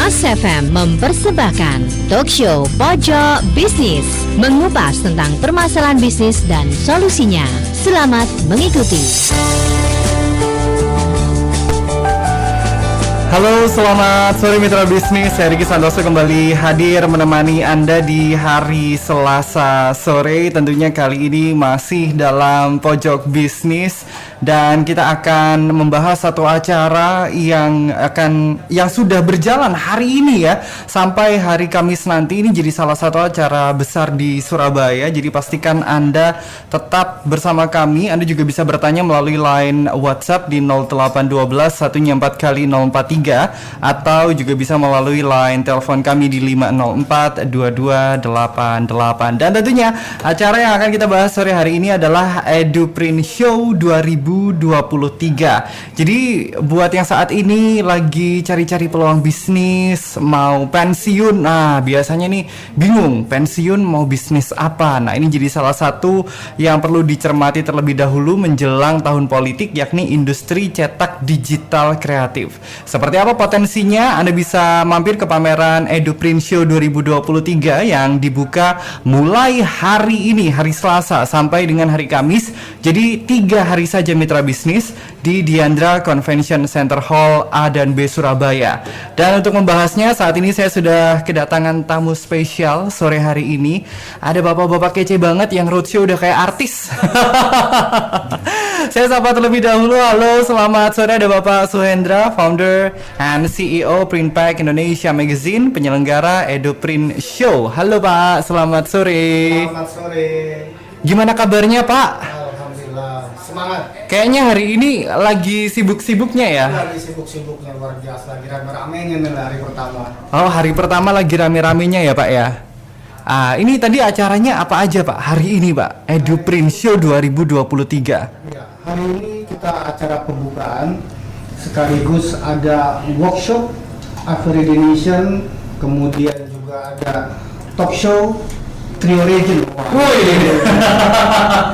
Mas FM mempersembahkan talk show Pojok Bisnis, mengupas tentang permasalahan bisnis dan solusinya. Selamat mengikuti. Halo, selamat sore mitra bisnis. Saya Riki Santoso kembali hadir menemani Anda di hari Selasa sore. Tentunya kali ini masih dalam Pojok Bisnis dan kita akan membahas satu acara yang sudah berjalan hari ini ya sampai hari Kamis nanti. Ini jadi salah satu acara besar di Surabaya. Jadi pastikan Anda tetap bersama kami. Anda juga bisa bertanya melalui line WhatsApp di 0812 144 kali 043 atau juga bisa melalui line telepon kami di 504 2288. Dan tentunya acara yang akan kita bahas sore hari ini adalah EduPrint Show 2023. Jadi buat yang saat ini lagi cari-cari peluang bisnis, mau pensiun, nah biasanya nih bingung pensiun mau bisnis apa. Nah ini jadi salah satu yang perlu dicermati terlebih dahulu menjelang tahun politik, yakni industri cetak digital kreatif. Seperti apa potensinya? Anda bisa mampir ke pameran EduPrint Show 2023 yang dibuka mulai hari ini, hari Selasa sampai dengan hari Kamis. Jadi 3 hari saja mitra bisnis di Diandra Convention Center Hall A dan B Surabaya. Dan untuk membahasnya saat ini saya sudah kedatangan tamu spesial sore hari ini. Ada bapak-bapak kece banget yang roadshow udah kayak artis. Saya sapa terlebih dahulu. Halo, selamat sore. Ada Bapak Suhendra, founder and CEO Printpack Indonesia Magazine, penyelenggara EduPrint Show. Halo Pak, selamat sore. Selamat sore. Gimana kabarnya Pak? Alhamdulillah, semangat. Kayaknya hari ini lagi sibuk-sibuknya ya? Lagi sibuk-sibuknya luar biasa, lagi rame-ramenya nih hari pertama. Oh, hari pertama lagi rame-ramenya ya Pak ya? Ini tadi acaranya apa aja Pak hari ini Pak? EduPrint Show 2023. Ya, hari ini kita acara pembukaan sekaligus ada workshop, accreditation, kemudian juga ada talk show Trio Legend.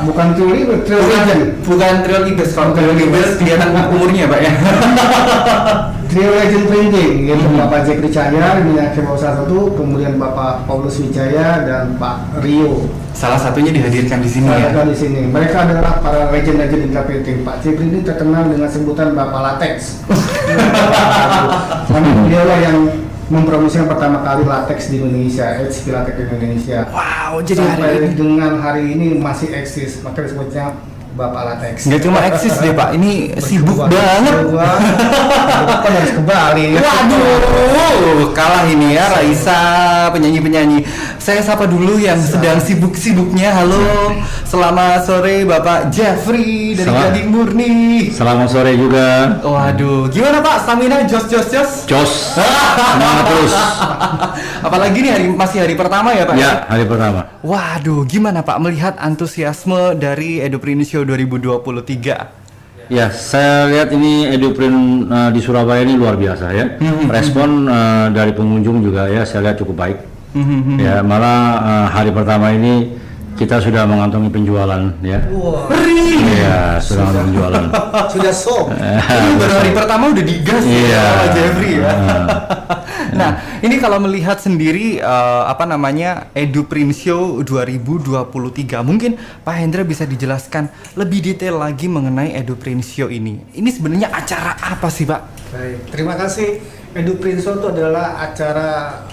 Bukan Trio Legend. Bukan Trio Libes, kalau Trio Libes kelihatan umurnya Pak ya. Trio Legend Printing, yaitu Bapak Jack Ricaya, ini yang ke bawah 1, kemudian Bapak Paulus Wijaya dan Pak Rio. Salah satunya dihadirkan di sini ya. Di sini. Mereka adalah para legend-legend printing. Pak Jack ini terkenal dengan sebutan Bapak Latex. Karena beliau yang mempromosikan pertama kali latex di Indonesia, HP Latex di Indonesia. Wow, jadi sampai hari ini dengan hari ini masih eksis, maka disebutnya Bapak Latex. nggak cuma eksis deh Pak, ini sibuk banget. Kan harus ke Bali. Waduh, kalah ini ya Raisa, penyanyi-penyanyi. Saya sapa dulu yang sedang sibuk-sibuknya. Halo, selamat sore Bapak Jeffrey dari Gading Murni. Selamat sore juga. Waduh, gimana Pak? Stamina jos. Jos, semangat terus. Apalagi nih masih hari pertama ya Pak? Ya, hari pertama. Waduh, gimana Pak melihat antusiasme dari EduPrint Show 2023? Ya, saya lihat ini EduPrint di Surabaya ini luar biasa ya. Respon dari pengunjung juga ya, saya lihat cukup baik. Ya, malah hari pertama ini kita sudah mengantongi penjualan ya. Iya, sudah mengantongi penjualan. Sudah sold. Baru hari pertama udah digas ya Pak Jeffrey ya. Nah, ini kalau melihat sendiri EduPrint Show 2023, mungkin Pak Hendra bisa dijelaskan lebih detail lagi mengenai EduPrint Show ini. Ini sebenarnya acara apa sih Pak? Baik, terima kasih. EduPrint Show itu adalah acara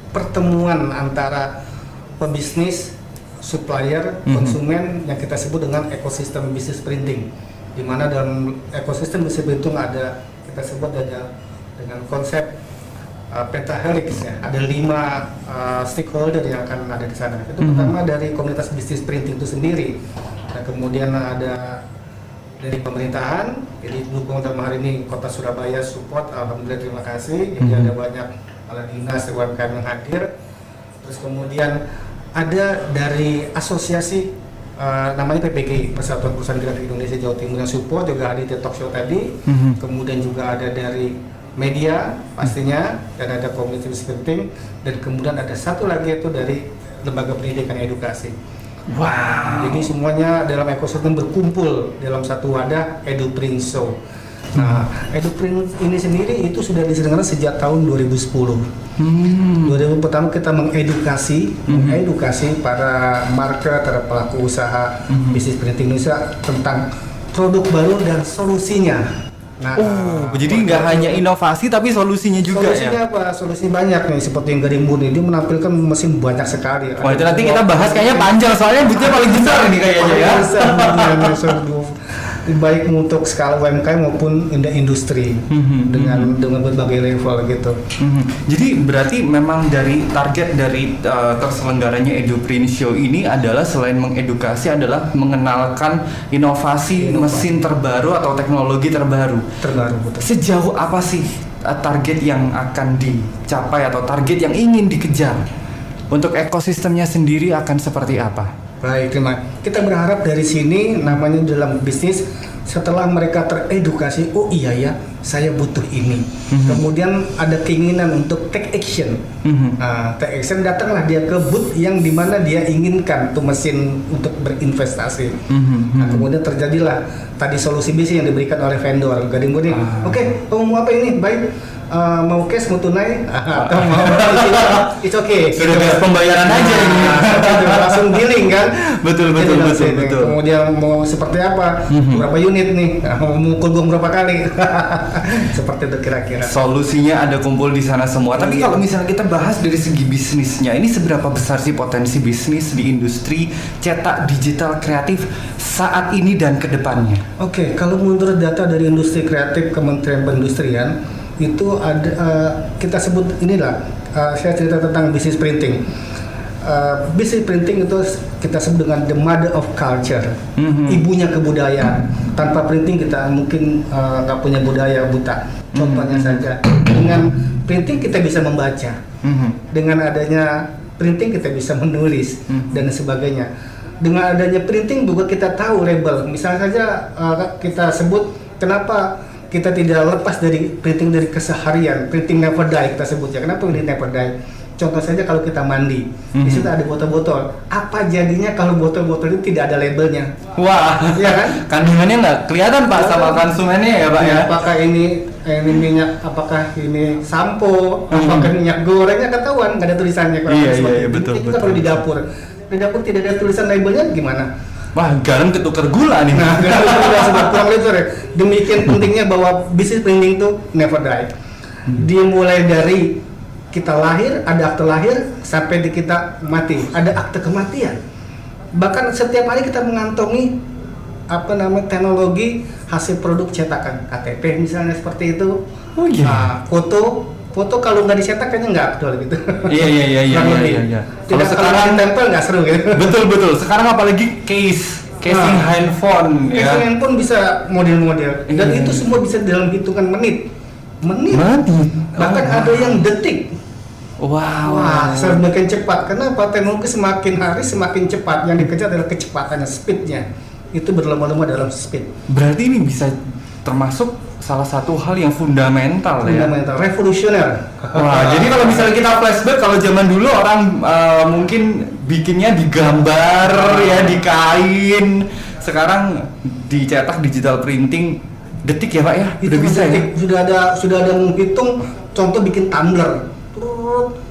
pertemuan antara pebisnis, supplier, konsumen yang kita sebut dengan ekosistem bisnis printing. Di mana dalam ekosistem bisnis printing kita sebut dengan konsep pentahelix ya. Ada 5 stakeholder yang akan ada di sana. Itu pertama dari komunitas bisnis printing itu sendiri. Nah, kemudian ada dari pemerintahan. Jadi dukung dalam hari ini Kota Surabaya support, alhamdulillah terima kasih. Jadi ada banyak kepala dinas UMKM yang hadir. Terus kemudian ada dari asosiasi namanya PPG, Persatuan Perusahaan Kreatif Indonesia Jawa Timur yang support, juga ada di talk show tadi. Kemudian juga ada dari media pastinya, dan ada komunitas printing, dan kemudian ada satu lagi itu dari lembaga pendidikan edukasi. Wow. Jadi semuanya dalam ekosistem berkumpul dalam satu wadah EduPrint Show. Nah, EduPrint ini sendiri itu sudah diselenggarakan sejak tahun 2010. 2000 pertama kita mengedukasi para market, para pelaku usaha bisnis printing Indonesia tentang produk baru dan solusinya. Nah, jadi nggak hanya inovasi tapi solusinya juga solusinya apa? Solusi banyak nih, seperti yang Gading Murni dia menampilkan mesin banyak sekali. Wah, itu nanti kita bahas kayaknya panjang soalnya butnya paling besar ini kayaknya ya. Baik untuk skala UMKM maupun industri dengan berbagai level gitu. Jadi berarti memang dari target dari terselenggaranya EduPrint Show ini adalah selain mengedukasi adalah mengenalkan inovasi mesin terbaru atau teknologi terbaru. Betul. Sejauh apa sih target yang akan dicapai atau target yang ingin dikejar? Untuk ekosistemnya sendiri akan seperti apa? Baik, terima. Kita berharap dari sini namanya dalam bisnis setelah mereka teredukasi, oh iya ya, saya butuh ini. Kemudian ada keinginan untuk take action. Nah, take action datanglah dia ke booth yang dimana dia inginkan tuh mesin untuk berinvestasi. Nah, kemudian terjadilah tadi solusi bisnis yang diberikan oleh vendor. Gading Murni, oke, kamu mau apa ini? Baik. Mau cash, mau tunai, atau mau it's okay. Sudah gas pembayaran aja ini. Langsung dealing kan? Betul. Kemudian mau seperti apa? Berapa unit nih? Mau mukul gong berapa kali? Seperti itu kira-kira. Solusinya ada kumpul di sana semua. Tapi kalau misalnya kita bahas dari segi bisnisnya, ini seberapa besar sih potensi bisnis di industri cetak digital kreatif saat ini dan kedepannya? Oke, kalau menurut data dari industri kreatif Kementerian Perindustrian itu ada kita sebut inilah saya cerita tentang bisnis printing. Bisnis printing itu kita sebut dengan the mother of culture, ibunya kebudayaan. Tanpa printing kita mungkin nggak punya budaya, buta. Contohnya saja dengan printing kita bisa membaca, dengan adanya printing kita bisa menulis dan sebagainya. Dengan adanya printing juga kita tahu label. Misalnya saja kita sebut kenapa kita tidak lepas dari printing dari keseharian, printing never die kita sebutnya. Kenapa ini never die? Contoh saja kalau kita mandi, di situ ada botol-botol. Apa jadinya kalau botol-botol itu tidak ada labelnya? Wah, ya kan? Kandungannya nggak kelihatan Pak sama konsumennya ya Pak ya? Apakah ini minyak, apakah ini sampo, apakah minyak gorengnya ketahuan, nggak ada tulisannya. Iya, betul. Kita perlu di dapur. Di dapur tidak ada tulisan labelnya gimana? Wah, garam ketukar gula nih. Nah, kurang lebih ya. Demikian pentingnya bahwa bisnis printing itu never die. Dia mulai dari kita lahir, ada akte lahir, sampai di kita mati, ada akte kematian. Bahkan setiap hari kita mengantongi teknologi hasil produk cetakan, KTP misalnya seperti itu. Oh iya. Nah, foto kalau nggak dicetak kayaknya nggak aktual gitu. Iya. Kalau sekarang ditempel nggak seru gitu. Betul. Sekarang apalagi casing handphone. Casing handphone bisa model-model dan itu semua bisa dalam hitungan menit. Bahkan ada yang detik. Wow. Semakin cepat. Kenapa? Teknologi semakin hari semakin cepat. Yang dikejar adalah kecepatannya, speednya. Itu berlomba-lomba dalam speed. Berarti ini bisa termasuk salah satu hal yang fundamental, revolusioner. Wah, jadi kalau misalnya kita flashback, kalau zaman dulu orang mungkin bikinnya di gambar ya, di kain. Sekarang dicetak digital printing detik ya Pak ya? Udah bisa detik, ya? Sudah ada menghitung contoh bikin tumbler.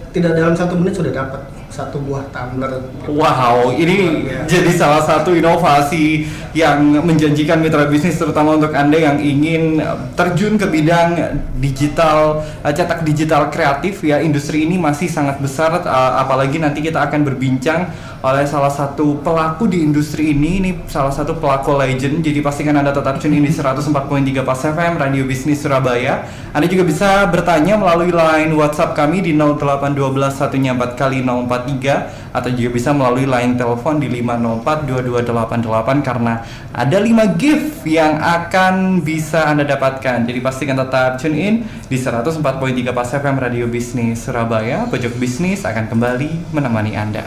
Tidak dalam 1 menit sudah dapat 1 buah tumbler. Wow, ini jadi salah satu inovasi yang menjanjikan mitra bisnis, terutama untuk Anda yang ingin terjun ke bidang digital, cetak digital kreatif ya. Industri ini masih sangat besar, apalagi nanti kita akan berbincang oleh salah satu pelaku di industri ini salah satu pelaku legend. Jadi pastikan Anda tetap tune in di 104.3 Pas FM Radio Bisnis Surabaya. Anda juga bisa bertanya melalui line WhatsApp kami di 0812 144 kali 043 atau juga bisa melalui line telepon di 504 2288 karena ada 5 gift yang akan bisa Anda dapatkan. Jadi pastikan tetap tune in di 104.3 Pas FM Radio Bisnis Surabaya. Pojok Bisnis akan kembali menemani Anda.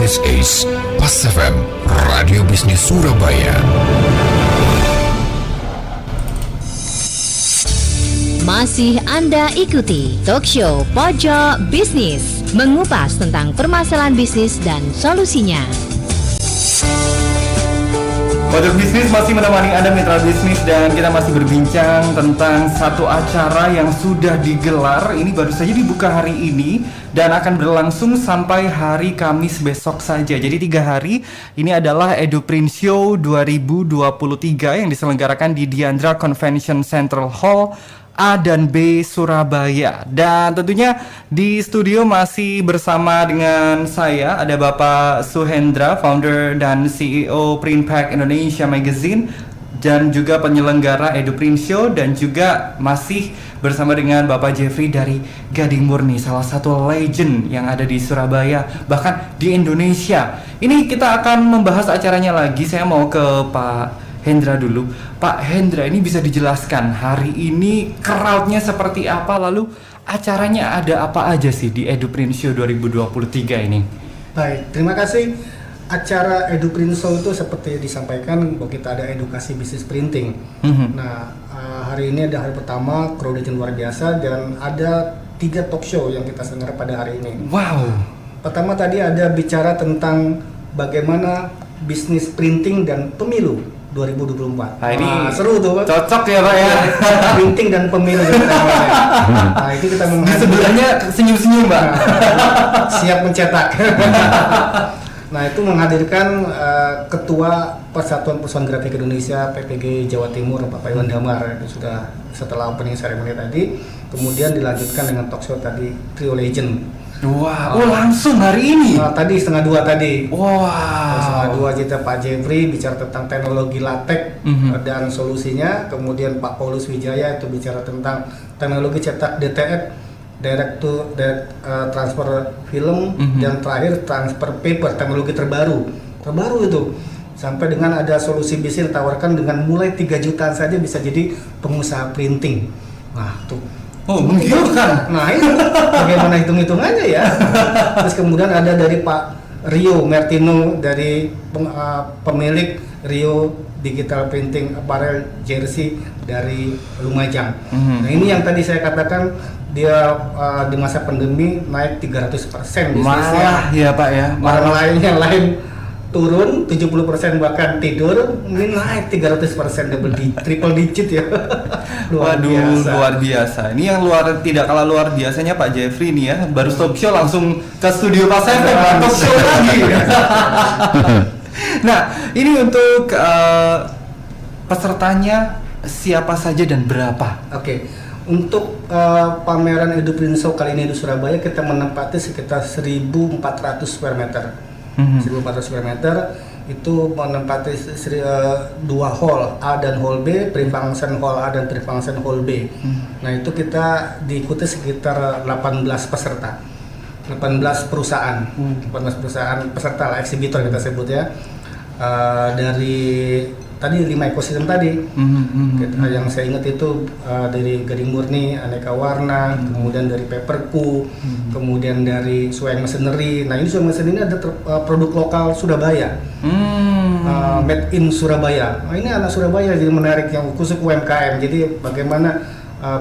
This is Pas FM Radio Bisnis Surabaya. Masih Anda ikuti Talkshow Pojok Bisnis mengupas tentang permasalahan bisnis dan solusinya. Pojok Bisnis masih menemani Anda mitra bisnis dan kita masih berbincang tentang satu acara yang sudah digelar. Ini baru saja dibuka hari ini dan akan berlangsung sampai hari Kamis besok saja. Jadi 3 hari. Ini adalah EduPrint Show 2023 yang diselenggarakan di Diandra Convention Central Hall A dan B Surabaya. Dan tentunya di studio masih bersama dengan saya ada Bapak Suhendra, founder dan CEO Printpack Indonesia Magazine dan juga penyelenggara EduPrint Show, dan juga masih bersama dengan Bapak Jeffrey dari Gading Murni, salah satu legend yang ada di Surabaya, bahkan di Indonesia. Ini kita akan membahas acaranya lagi. Saya mau ke Pak Hendra dulu. Pak Hendra, ini bisa dijelaskan hari ini crowd-nya seperti apa, lalu acaranya ada apa aja sih di EduPrint Show 2023 ini? Baik, terima kasih. Acara EduPrint Show itu seperti disampaikan bahwa kita ada edukasi bisnis printing. Nah, hari ini ada hari pertama, crowd-nya luar biasa, dan ada 3 talk show yang kita selenggarakan pada hari ini. Wow. Pertama tadi ada bicara tentang bagaimana bisnis printing dan pemilu 2024. Nah, ini seru tuh, Pak. Cocok ya, Pak ya. Printing dan pemilu. Nah, itu kita Di sebelahnya senyum-senyum, Mbak. Siap mencetak. Nah, itu menghadirkan Ketua Persatuan Perusahaan Grafik Indonesia PPG Jawa Timur, Bapak Iwan Damar. Itu sudah setelah opening ceremony tadi. Kemudian dilanjutkan dengan talk show tadi Trio Legend. Wah, langsung hari ini. Tadi 1:30 tadi. Wow. 1:30 kita Pak Jeffrey bicara tentang teknologi latex dan solusinya. Kemudian Pak Paulus Wijaya itu bicara tentang teknologi cetak DTF, direct to transfer film, dan terakhir transfer paper, teknologi terbaru itu. Sampai dengan ada solusi bisnis ditawarkan dengan mulai 3 jutaan saja bisa jadi pengusaha printing. Nah, tuh. Oh, menggiurkan. Nah, itu bagaimana hitung-hitungannya ya. Terus kemudian ada dari Pak Rio Martino dari pemilik Rio Digital Printing Apparel Jersey dari Lumajang. Nah, ini yang tadi saya katakan dia di masa pandemi naik 300% bisnisnya. Malah ya, Pak ya. Orang lain yang lain turun 70% bahkan tidur, ini naik 300%, triple digit ya. Luar biasa. Ini yang tidak kalah luar biasanya Pak Jeffrey nih ya. Baru stop show langsung ke studio Pak Seven, talk show lagi. Nah, ini untuk pesertanya siapa saja dan berapa? Oke. Untuk pameran EduPrint Show kali ini di Surabaya kita menempati sekitar 1.400 square meter. 1.400 square meter itu menempati 2 hall A dan hall B, pre-function hall A dan pre-function hall B. Nah, itu kita diikuti sekitar 18 peserta, 18 perusahaan, 18 perusahaan peserta lah, eksibitor kita sebut ya. Dari tadi 5 ekosistem tadi, yang saya ingat itu dari Gading Murni, Aneka Warna, kemudian dari Paperku, kemudian dari Sueng Machinery. Nah, ini Sueng Machinery ini ada produk lokal Surabaya, made in Surabaya. Nah, ini anak Surabaya jadi menarik, yang khusus UMKM. Jadi bagaimana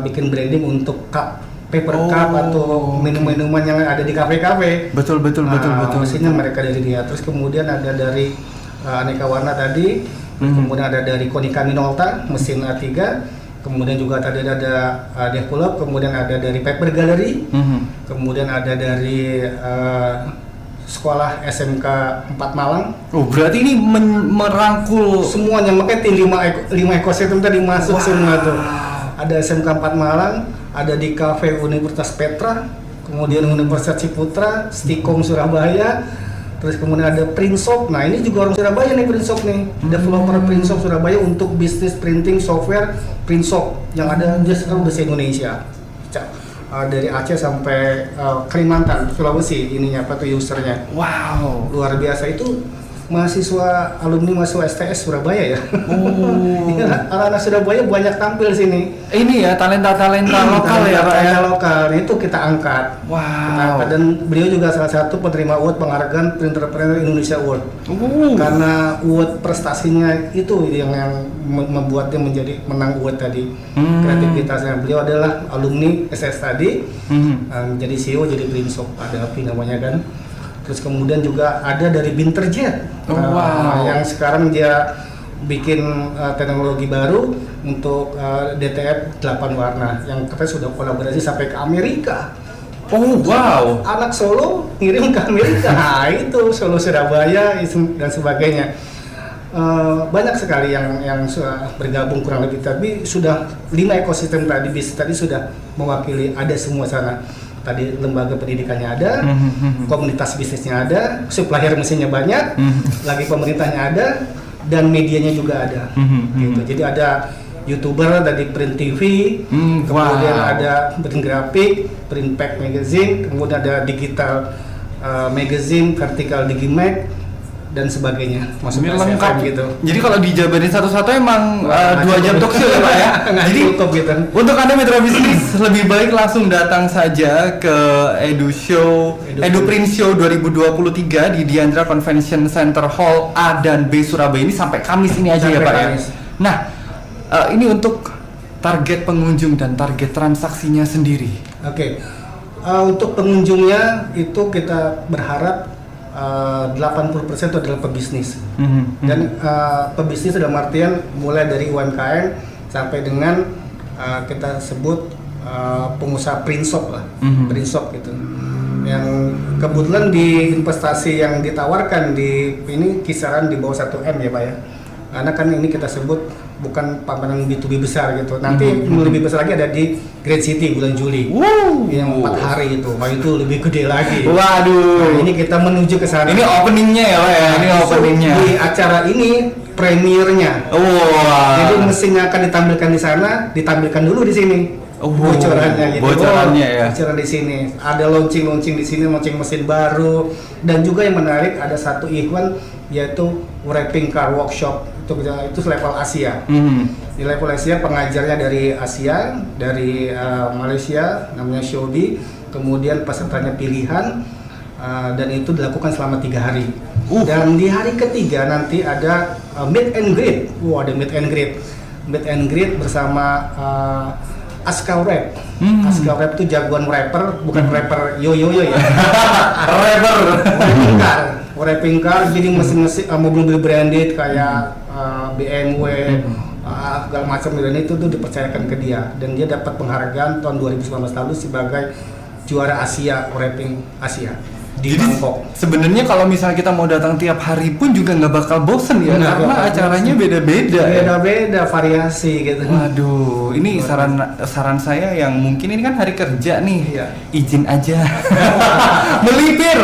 bikin branding untuk cup, paper cup atau minum-minuman yang ada di kafe-kafe. Betul. Mesinnya mereka dari dia. Terus kemudian ada dari Aneka Warna tadi. Kemudian ada dari Konica Minolta, mesin A3, kemudian juga tadi ada Develop, kemudian ada dari Paper Gallery, kemudian ada dari sekolah SMK 4 Malang. Oh, berarti ini merangkul semuanya, makanya tim 5 ekosistem tadi masuk semua tuh. Ada SMK 4 Malang, ada di Cafe Universitas Petra, kemudian Universitas Ciputra, Stikom Surabaya. Terus kemudian ada Printshop. Nah, ini juga orang Surabaya nih, Printshop nih. Developer Printshop Surabaya untuk bisnis printing software Printshop yang ada di seluruh Indonesia. Dari Aceh sampai Kalimantan, Sulawesi ininya apa tuh usernya. Wow, luar biasa. Itu mahasiswa alumni mahasiswa STS Surabaya ya. Iya, anak-anak Surabaya banyak tampil sini. Ini ya talenta-talenta lokal ya Pak ya. Talenta lokal itu kita angkat. Kita angkat. Dan beliau juga salah satu penerima award penghargaan Printerpreneur Indonesia Award. Karena award prestasinya itu yang membuatnya menjadi menang award tadi. Kreativitasnya beliau adalah alumni SS tadi. Jadi CEO, jadi Prinshop, ada api namanya kan. Terus kemudian juga ada dari Binterjet, yang sekarang dia bikin teknologi baru untuk DTF 8 warna yang katanya sudah kolaborasi sampai ke Amerika. Anak Solo ngirim ke Amerika. Nah, itu Solo Surabaya dan sebagainya. Banyak sekali yang sudah bergabung kurang lebih, tapi sudah 5 ekosistem tadi sudah mewakili, ada semua sana. Tadi lembaga pendidikannya ada, komunitas bisnisnya ada, supplier mesinnya banyak, lagi pemerintahnya ada, dan medianya juga ada. Gitu. Jadi ada YouTuber dari Print TV, kemudian ada print grafik, print pack magazine, kemudian ada digital magazine, vertical Digimac, dan sebagainya. Ini lengkap gitu. Jadi kalau dijabarin satu-satu emang 2 jam talk show ya Pak ya. Jadi cukup gitu. Untuk Anda mitra bisnis lebih baik langsung datang saja ke EduPrint Show 2023 di Diandra Convention Center Hall A dan B Surabaya ini sampai Kamis ini aja ya Pak ya. Nah, ini untuk target pengunjung dan target transaksinya sendiri. Oke. Untuk pengunjungnya itu kita berharap 80% itu adalah pebisnis. Dan pebisnis dalam artian mulai dari UMKM sampai dengan kita sebut pengusaha Prinshop lah, Prinshop gitu. Yang kebetulan di investasi yang ditawarkan di ini kisaran di bawah 1 M ya Pak ya. Karena kan ini kita sebut bukan pameran B2B besar gitu. Nanti lebih besar lagi ada di Great City bulan Juli. Yang 4 hari itu. Wah, itu lebih gede lagi. Waduh. Nah, ini kita menuju ke sana. Ini openingnya ya Pak ya. Ini openingnya. Di acara ini premiernya. Jadi mesin yang akan ditampilkan di sana ditampilkan dulu di sini. Bocorannya gitu. Bocorannya ya. Bocoran di sini. Ada launching di sini, launching mesin baru. Dan juga yang menarik ada satu event yaitu wrapping car workshop. Itu level Asia. Di level Asia pengajarnya dari Asia, dari Malaysia, namanya Shobi. Kemudian pesertanya pilihan, dan itu dilakukan selama 3 hari. Dan di hari ketiga nanti ada meet and greet. Ada meet and greet. Meet and greet bersama Aska Rap. Aska Rap itu jagoan rapper, bukan rapper yo-yo ya. Wrapping car, jadi mesin-mesin mobil-mobil branded kayak BMW, segala macam, dan itu tuh dipercayakan ke dia, dan dia dapat penghargaan tahun 2019 lalu sebagai juara Asia wrapping Asia di Bangkok. Sebenarnya kalau misalnya kita mau datang tiap hari pun juga nggak bakal bosen ya, karena acaranya beda-beda. Beda-beda variasi gitu. Waduh, ini saran saya yang mungkin ini kan hari kerja nih, izin aja melipir.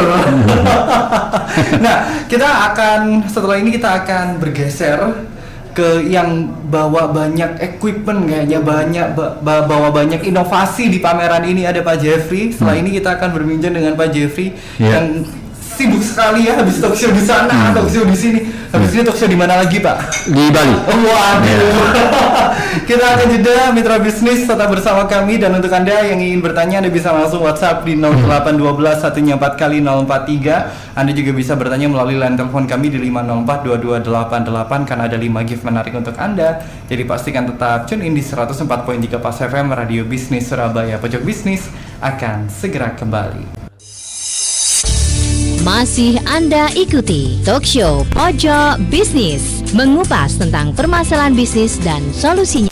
Nah, setelah ini kita akan bergeser ke yang bawa banyak equipment, kayaknya bawa banyak inovasi di pameran ini. Ada Pak Jeffrey. Setelah ini kita akan berbincang dengan Pak Jeffrey yang sibuk sekali ya, habis talk show di sana, talk show di sini. Habis ini talk show di mana lagi Pak? Di Bali. Kita akan jeda mitra bisnis, tetap bersama kami. Dan untuk Anda yang ingin bertanya, Anda bisa langsung WhatsApp di 0812 1nya 4 kali 043. Anda juga bisa bertanya melalui line telepon kami di 504 2288 karena ada 5 gift menarik untuk Anda. Jadi pastikan tetap tune in di 104.3 Pas FM Radio Bisnis Surabaya. Pojok Bisnis akan segera kembali. Masih Anda ikuti Talk Show Pojok Bisnis, mengupas tentang permasalahan bisnis dan solusinya.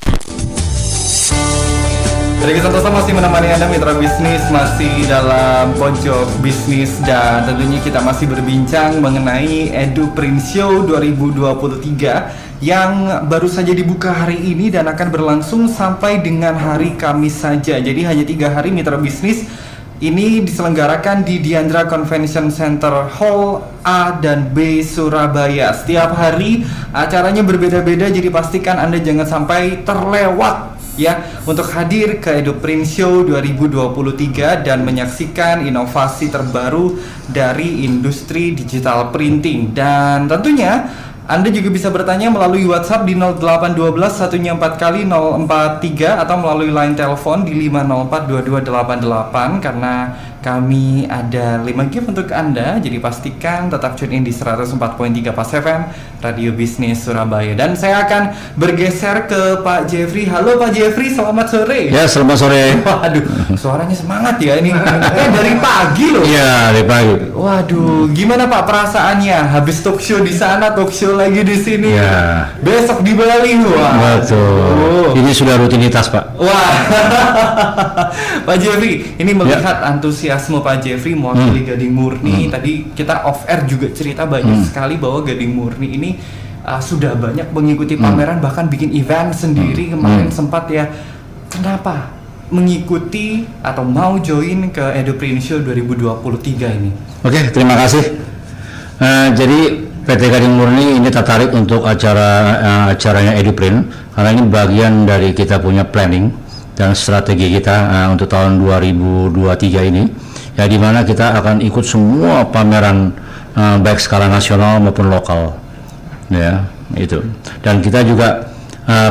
Jadi Santosa masih menemani Anda mitra bisnis, masih dalam Pojok Bisnis, dan tentunya kita masih berbincang mengenai EduPrint Show 2023 yang baru saja dibuka hari ini dan akan berlangsung sampai dengan hari Kamis saja. Jadi hanya 3 hari mitra bisnis. Ini diselenggarakan di Diandra Convention Center Hall A dan B Surabaya. Setiap hari acaranya berbeda-beda, jadi pastikan Anda jangan sampai terlewat ya untuk hadir ke EduPrint Show 2023 dan menyaksikan inovasi terbaru dari industri digital printing. Dan tentunya Anda juga bisa bertanya melalui WhatsApp di 0812 1-nya 4 kali 043 atau melalui line telepon di 504 2288 karena kami ada 5 gift untuk Anda. Jadi pastikan tetap tune in di 104.3 Pas FM Radio Bisnis Surabaya. Dan saya akan bergeser ke Pak Jeffrey. Halo Pak Jeffrey, selamat sore. Ya, selamat sore. Waduh, suaranya semangat ya ini. Dari pagi loh. Iya, dari pagi. Waduh, gimana Pak perasaannya? Habis talk show di sana, talk show lagi di sini. Ya. Besok di Bali, wah. Betul. Ini sudah rutinitas, Pak. Wah. Pak Jeffrey, ini melihat antusiasme Pak Jeffrey mewakili Gading Murni. Tadi kita off air juga cerita banyak sekali bahwa Gading Murni ini sudah banyak mengikuti pameran, bahkan bikin event sendiri kemarin sempat ya. Kenapa mengikuti atau mau join ke EduPrint Show 2023 ini? Oke, terima kasih. Jadi PT Gading Murni ini tertarik untuk acaranya EduPrint karena ini bagian dari kita punya planning dan strategi kita untuk tahun 2023 ini, ya, di mana kita akan ikut semua pameran baik skala nasional maupun lokal, ya itu. Dan kita juga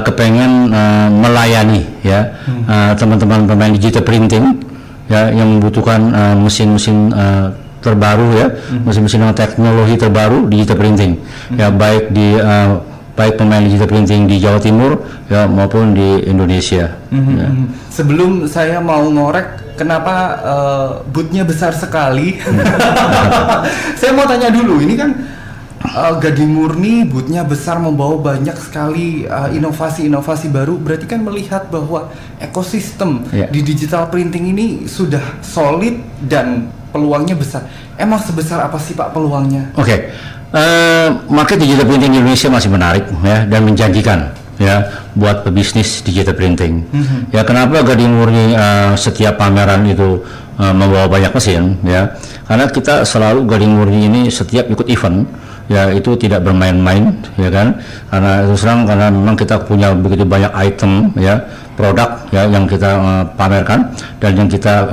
kepengen melayani ya teman-teman pemain digital printing ya yang membutuhkan mesin-mesin terbaru ya, mesin-mesin teknologi terbaru digital printing ya, baik pemain digital printing di Jawa Timur ya maupun di Indonesia. Ya. Sebelum saya mau ngorek kenapa bootnya besar sekali, saya mau tanya dulu, ini kan Gading Murni bootnya besar, membawa banyak sekali inovasi-inovasi baru, berarti kan melihat bahwa ekosistem di digital printing ini sudah solid dan peluangnya besar. Emang sebesar apa sih Pak peluangnya? Oke. Market digital printing di Indonesia masih menarik ya dan menjanjikan ya buat pebisnis digital printing. Ya, kenapa Gading Murni setiap pameran itu membawa banyak mesin ya? Karena kita selalu Gading Murni ini setiap ikut event ya itu tidak bermain-main ya kan? Karena terus terang karena memang kita punya begitu banyak item ya, produk ya yang kita pamerkan dan yang kita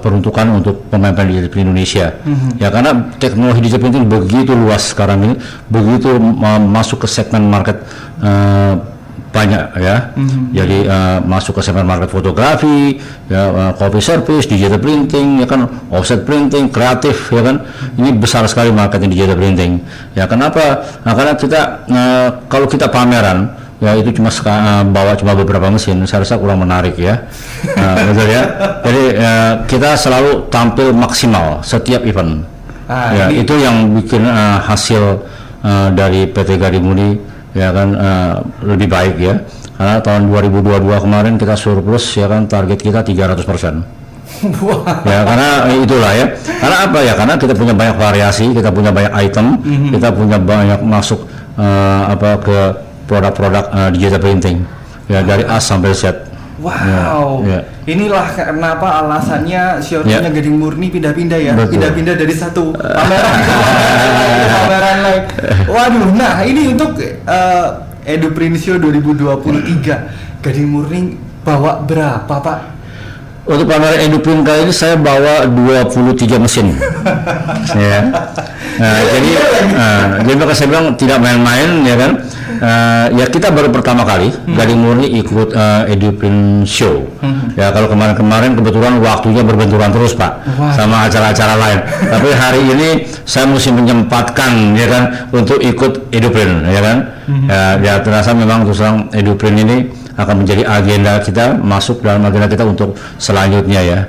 peruntukan untuk pemain digital printing Indonesia. Ya, karena teknologi digital printing begitu luas sekarang ini, begitu masuk ke segmen market banyak ya. Jadi masuk ke segmen market fotografi, ya, copy service, digital printing, ya kan, offset printing, kreatif, ya kan. Ini besar sekali market digital printing. Ya, kenapa? Nah, karena kita kalau kita pameran ya itu cuma bawa cuma beberapa mesin, saya rasa kurang menarik ya. Betul ya. Jadi kita selalu tampil maksimal setiap event. Ya, itu yang bikin hasil dari PT Gading Murni ya kan lebih baik ya. Karena tahun 2022 kemarin kita surplus ya kan, target kita 300%. Ya, karena itulah ya. Karena apa ya? Karena kita punya banyak variasi, kita punya banyak item, kita punya banyak masuk ke produk-produk digital printing ya dari A sampai Z. Wow. Ya. Inilah kenapa alasannya showroomnya Gading Murni pindah-pindah ya. Betul. Pindah-pindah dari satu pameran ke pameran lain. Waduh, nah ini untuk EduPrint Show 2023 Gading Murni bawa berapa Pak? Untuk pameran EduPrint kali ini saya bawa 23 mesin. Ya. Jadi maka saya bilang tidak main-main ya kan. Ya kita baru pertama kali Gading Murni ikut EduPrint Show. Ya, kalau kemarin-kemarin kebetulan waktunya berbenturan terus Pak sama acara-acara lain. Tapi hari ini saya mesti menyempatkan ya kan untuk ikut EduPrint ya kan. Ya terasa memang terus terang EduPrint ini akan menjadi agenda kita, masuk dalam agenda kita untuk selanjutnya ya.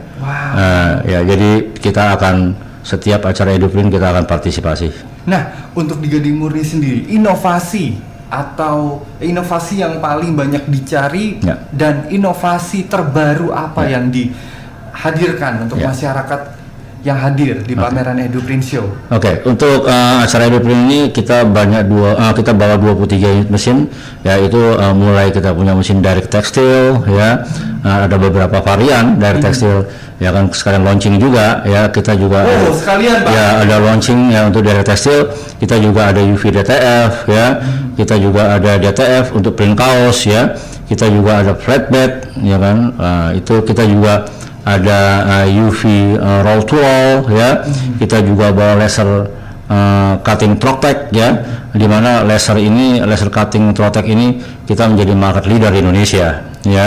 Ya jadi kita akan setiap acara EduPrint kita akan partisipasi. Nah, untuk di Gading Murni sendiri, inovasi yang paling banyak dicari dan inovasi terbaru apa yang dihadirkan untuk masyarakat yang hadir di pameran EduPrint Show? Oke, untuk acara EduPrint ini kita kita bawa 23 unit mesin, yaitu mulai kita punya mesin direct textile, ya, ada beberapa varian direct textile, ya kan sekarang launching juga, ya kita juga. Sekalian Pak. Ya ada launching ya untuk direct textile, kita juga ada UV DTF, ya, kita juga ada DTF untuk print kaos, ya, kita juga ada flatbed, ya kan, itu kita juga ada UV roll to roll, ya, kita juga bawa laser cutting Trotec, ya, di mana laser cutting Trotec ini kita menjadi market leader di Indonesia, ya.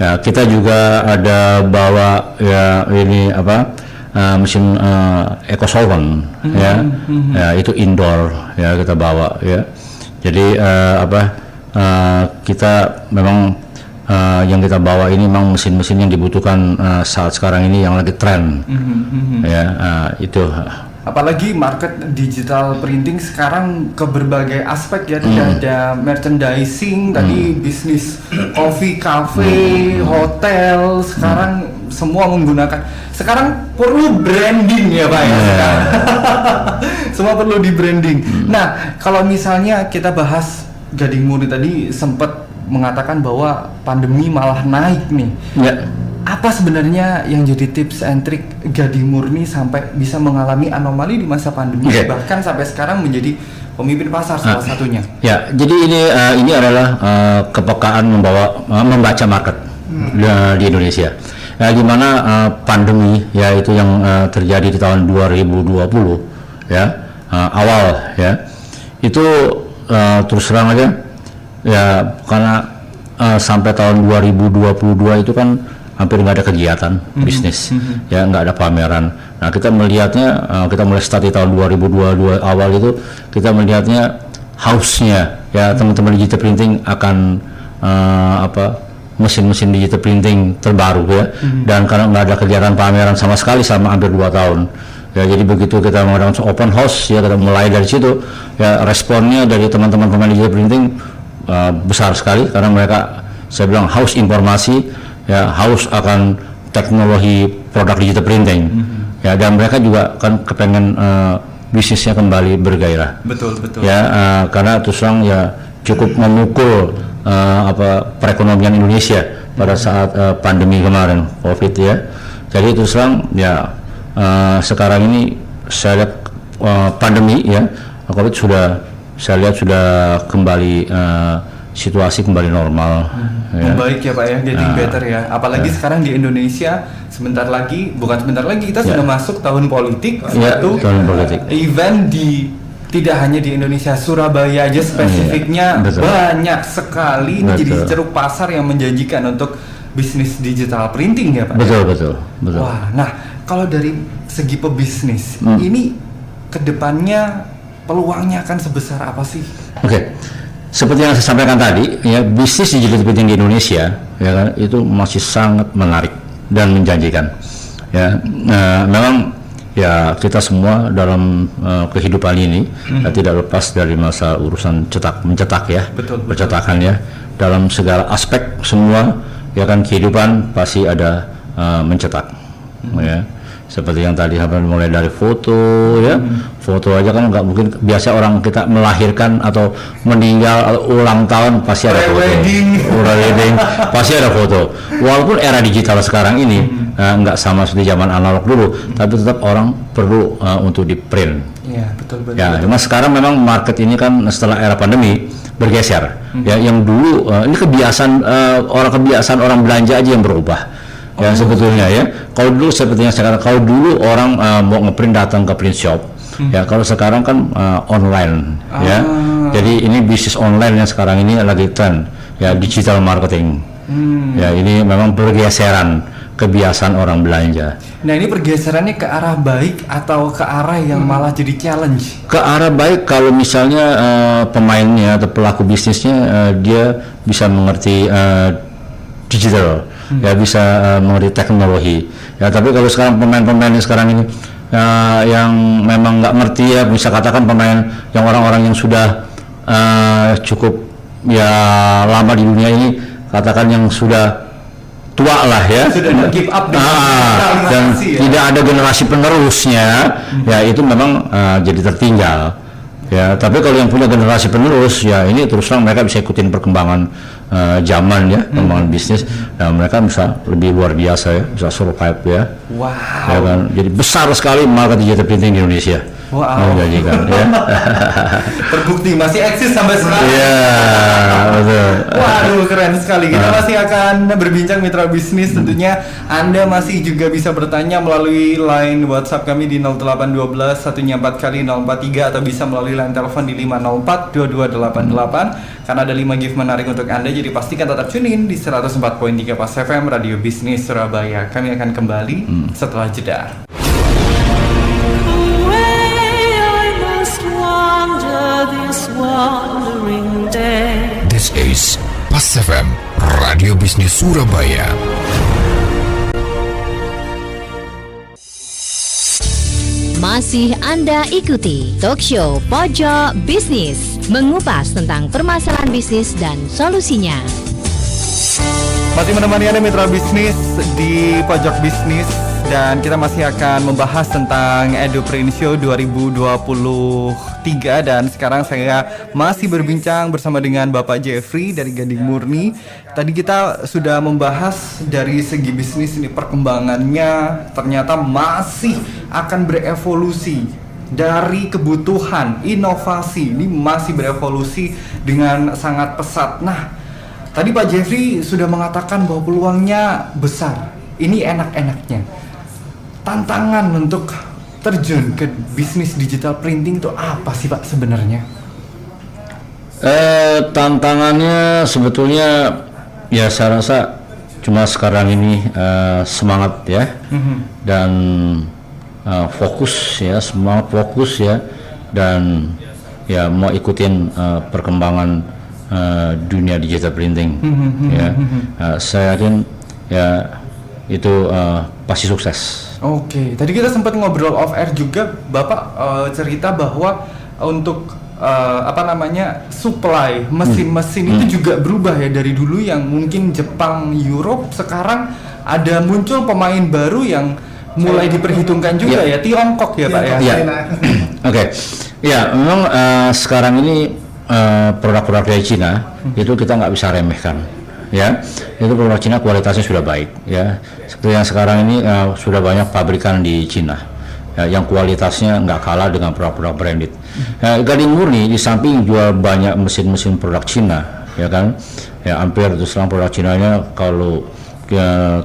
Ya, kita juga ada bawa ya ini mesin EcoSolvent, ya, ya itu indoor, ya kita bawa, ya. Jadi kita memang yang kita bawa ini memang mesin-mesin yang dibutuhkan saat sekarang ini yang lagi tren, ya, itu. Apalagi market digital printing sekarang ke berbagai aspek, ya, tidak ada merchandising, tadi bisnis coffee, cafe, hotel, sekarang semua menggunakan. Sekarang perlu branding ya Pak ya. Semua perlu di branding. Nah, kalau misalnya kita bahas Gading Murni tadi sempat mengatakan bahwa pandemi malah naik nih. Ya. Apa sebenarnya yang jadi tips and trick Gading Murni sampai bisa mengalami anomali di masa pandemi, bahkan sampai sekarang menjadi pemimpin pasar salah satunya? Ya, jadi ini adalah kepekaan membaca market di Indonesia. Ya, di mana pandemi ya itu yang terjadi di tahun 2020, ya, awal, ya, itu terus terang aja, ya, karena sampai tahun 2022 itu kan hampir nggak ada kegiatan bisnis, ya, nggak ada pameran. Nah, kita melihatnya, kita mulai start di tahun 2022 awal itu, kita melihatnya hausnya, ya, teman-teman digital printing akan mesin-mesin digital printing terbaru, ya, dan karena nggak ada kegiatan pameran sama sekali selama hampir 2 tahun. Ya, jadi begitu kita mengadakan open house, ya, kita mulai dari situ, ya, responnya dari teman-teman pemain digital printing besar sekali, karena mereka, saya bilang, haus informasi, ya, haus akan teknologi produk digital printing, ya, dan mereka juga kan kepengen bisnisnya kembali bergairah. Betul. Ya, karena terus terang ya cukup memukul perekonomian Indonesia pada saat pandemi kemarin COVID, ya. Jadi terus terang ya sekarang ini saya lihat pandemi, ya, COVID saya lihat sudah kembali situasi kembali normal, ya. Membaik ya Pak ya, getting better ya. Apalagi sekarang di Indonesia bukan sebentar lagi kita sudah masuk tahun politik. Tahun politik. Event tidak hanya di Indonesia, Surabaya aja spesifiknya banyak sekali. Ini jadi ceruk pasar yang menjanjikan untuk bisnis digital printing ya Pak. Betul. Wah, nah kalau dari segi pebisnis ini kedepannya peluangnya akan sebesar apa sih? Oke. Seperti yang saya sampaikan tadi, ya, bisnis digital printing di Indonesia, ya kan, itu masih sangat menarik dan menjanjikan. Ya, memang ya kita semua dalam kehidupan ini tidak lepas dari masa urusan mencetak, ya, percetakan, ya, dalam segala aspek semua, ya kan, kehidupan pasti ada mencetak, ya. Seperti yang tadi mulai dari foto, ya, foto aja kan nggak mungkin, biasa orang kita melahirkan atau meninggal atau ulang tahun pasti ada foto, wedding pasti ada foto. Walaupun era digital sekarang ini nggak sama seperti zaman analog dulu, tapi tetap orang perlu untuk di print. Iya, betul. Ya, cuma sekarang memang market ini kan setelah era pandemi bergeser, ya, yang dulu ini kebiasaan orang belanja aja yang berubah. Ya, sebetulnya, ya, kalau dulu sepertinya sekarang, kalau dulu orang mau ngeprint datang ke print shop, ya, kalau sekarang kan online, ya, jadi ini bisnis online yang sekarang ini lagi tren, ya, digital marketing, ya, ini memang pergeseran kebiasaan orang belanja. Nah, ini pergeserannya ke arah baik atau ke arah yang malah jadi challenge? Ke arah baik kalau misalnya pemainnya atau pelaku bisnisnya dia bisa mengerti digital, ya, bisa mengerti teknologi, ya. Tapi kalau sekarang pemain-pemain sekarang ini yang memang nggak ngerti, ya, bisa katakan pemain yang orang-orang yang sudah cukup ya lama di dunia ini, katakan yang sudah tua lah ya. Sudah give up dengan Dan digitalisasi ya. tidak ada generasi penerusnya, ya itu memang jadi tertinggal. Ya, tapi kalau yang punya generasi penerus, ya ini terus terang mereka bisa ikutin perkembangan zaman ya, perkembangan bisnis, dan mereka bisa lebih luar biasa ya, bisa survive ya. Wow. Ya kan, jadi besar sekali market digital printing di Indonesia. Wow. Menjanjikan ya. Terbukti masih eksis sampai sekarang. Iya, betul. Waduh, keren sekali. Kita masih akan berbincang mitra bisnis. Tentunya Anda masih juga bisa bertanya melalui line WhatsApp kami di 0812 144 kali 043 atau bisa melalui line telepon di 504 2288 karena ada 5 gift menarik untuk Anda. Jadi pastikan tetap tune in di 104.3 Pas FM Radio Bisnis Surabaya. Kami akan kembali setelah jeda. This is Pas FM, Radio Bisnis Surabaya. Masih Anda ikuti Talk Show Pojok Bisnis, mengupas tentang permasalahan bisnis dan solusinya. Masih menemani Anda mitra bisnis di Pojok Bisnis, dan kita masih akan membahas tentang EduPrint Show 2023, dan sekarang saya masih berbincang bersama dengan Bapak Jeffrey dari Gading Murni. Tadi kita sudah membahas dari segi bisnis ini, perkembangannya ternyata masih akan berevolusi. Dari kebutuhan, inovasi ini masih berevolusi dengan sangat pesat. Nah, tadi Pak Jeffrey sudah mengatakan bahwa peluangnya besar. Ini enak-enaknya. Tantangan untuk terjun ke bisnis digital printing itu apa sih Pak sebenarnya? Tantangannya sebetulnya ya saya rasa cuma sekarang ini semangat ya, dan fokus ya, semangat fokus ya, dan ya mau ikutin perkembangan dunia digital printing ya. Saya yakin ya itu pasti sukses. Oke, tadi kita sempat ngobrol off air juga, Bapak cerita bahwa untuk supply mesin-mesin itu juga berubah ya, dari dulu yang mungkin Jepang, Europe, sekarang ada muncul pemain baru yang mulai diperhitungkan juga ya, Tiongkok ya Pak ya. Oke, ya memang sekarang ini produk-produk dari Cina itu kita nggak bisa remehkan. Ya, itu produk Cina kualitasnya sudah baik ya. Seperti yang sekarang ini sudah banyak pabrikan di Cina ya, yang kualitasnya nggak kalah dengan produk-produk branded. Gading Murni di samping jual banyak mesin-mesin produk Cina, ya kan, ya hampir terus terang produk Cinanya kalau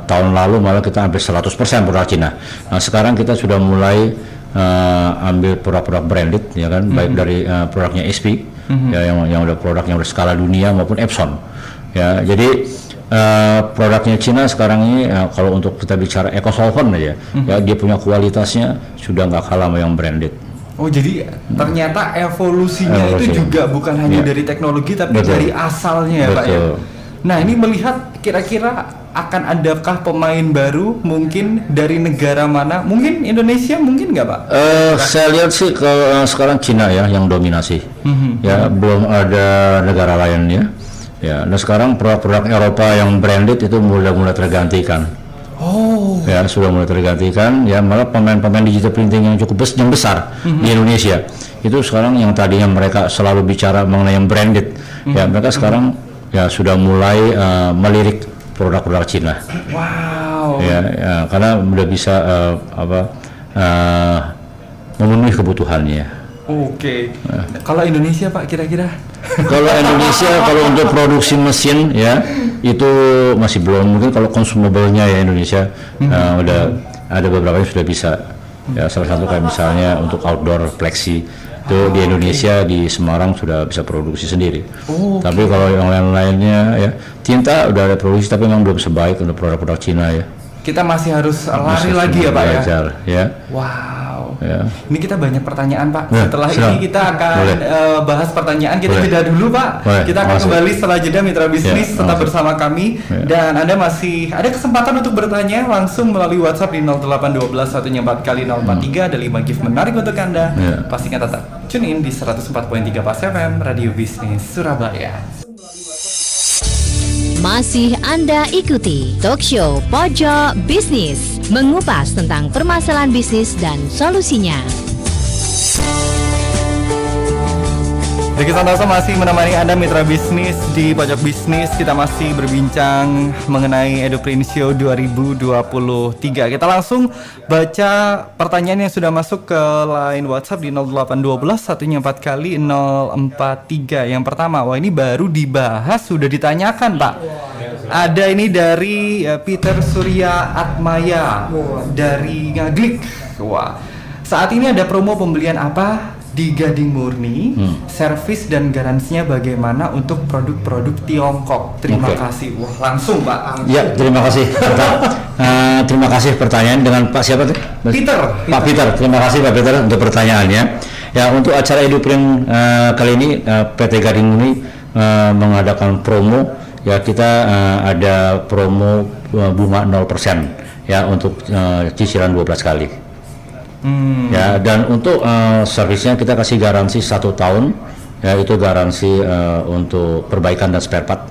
tahun lalu malah kita hampir 100% produk Cina. Nah sekarang kita sudah mulai ambil produk-produk branded, ya kan, baik dari produknya SP, ya yang udah produk yang berskala dunia maupun Epson. Ya, jadi produknya Cina sekarang ini kalau untuk kita bicara EcoSolvent aja, ya dia punya kualitasnya sudah nggak kalah sama yang branded. Oh, jadi ternyata evolusinya itu juga bukan hanya dari teknologi tapi dari asalnya ya Pak ya. Nah ini melihat kira-kira akan adakah pemain baru mungkin dari negara mana? Mungkin Indonesia, mungkin nggak Pak? Saya lihat sih kalau sekarang Cina ya yang dominasi, ya belum ada negara lainnya. Ya, nah sekarang produk-produk Eropa yang branded itu mulai tergantikan. Oh. Ya, sudah mulai tergantikan. Ya, malah pemain-pemain digital printing yang cukup besar di Indonesia itu sekarang yang tadinya mereka selalu bicara mengenai yang branded, ya mereka sekarang ya sudah mulai melirik produk-produk Cina. Wow. Ya, karena udah bisa memenuhi kebutuhannya. Oke. Kalau Indonesia Pak kira-kira? Kalau Indonesia kalau untuk produksi mesin ya itu masih belum, mungkin kalau consumable-nya ya Indonesia udah ada beberapa yang sudah bisa. Ya salah satu kayak misalnya untuk outdoor plexi itu di Indonesia di Semarang sudah bisa produksi sendiri. Tapi kalau yang lain-lainnya ya tinta udah ada produksi tapi memang belum sebaik untuk produk-produk Cina ya. Kita masih harus lari lagi ya Pak ya? Wow. Ya. Ini kita banyak pertanyaan Pak. Ya, setelah ini kita akan bahas pertanyaan. Kita jeda dulu Pak. Kita akan kembali setelah jeda mitra bisnis. Tetap bersama kami. Dan Anda masih ada kesempatan untuk bertanya langsung melalui WhatsApp di 0812 144 kali 043. Ada 5 gift menarik untuk Anda. Pastikan tetap tune in di 104.3 Pas FM Radio Bisnis Surabaya. Masih Anda ikuti Talk Show Pojok Bisnis, mengupas tentang permasalahan bisnis dan solusinya. Diki Santoso masih menemani Anda mitra bisnis di Pojok Bisnis. Kita masih berbincang mengenai EduPrint Show 2023. Kita langsung baca pertanyaan yang sudah masuk ke line WhatsApp di 0812 satunya 4 kali 043. Yang pertama, wah ini baru dibahas sudah ditanyakan Pak. Ada ini dari Peter Surya Atmaya dari Ngaglik. Wah, saat ini ada promo pembelian apa di Gading Murni, servis dan garansinya bagaimana untuk produk-produk Tiongkok? Terima kasih. Wah, langsung Pak. Ya, terima kasih. Terima kasih pertanyaan dengan Pak siapa tuh? Peter. Pak Peter. Terima kasih Pak Peter untuk pertanyaannya. Ya, untuk acara EduPrint kali ini PT Gading Murni mengadakan promo. Ya, kita ada promo bunga 0% ya untuk cicilan 12 kali. Ya, dan untuk servisnya kita kasih garansi 1 tahun, ya itu garansi untuk perbaikan dan spare part,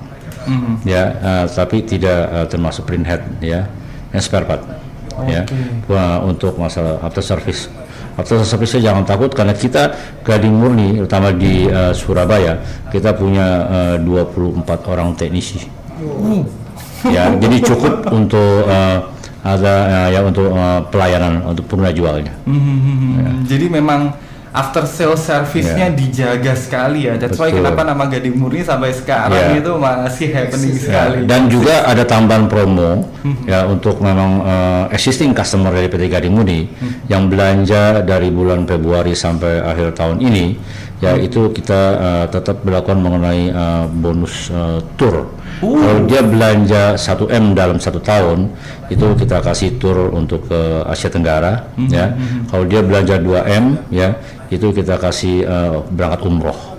ya tapi tidak termasuk print head ya, spare part, ya untuk masalah after service. After service-nya jangan takut karena kita Gading Murni, terutama di Surabaya, kita punya 24 orang teknisi, ya jadi cukup untuk ada ya untuk pelayanan untuk pengguna jualnya. Ya. Jadi memang after sales service-nya dijaga sekali ya. That's why kenapa nama Gading Murni sampai sekarang itu masih happening sekali. Dan juga ada tambahan promo ya untuk memang existing customer dari PT Gading Murni yang belanja dari bulan Februari sampai akhir tahun ini, ya itu kita tetap berlakukan mengenai bonus tour. Kalau dia belanja 1M dalam 1 tahun, itu kita kasih tour untuk ke Asia Tenggara, ya. Kalau dia belanja 2M, ya, itu kita kasih berangkat umroh.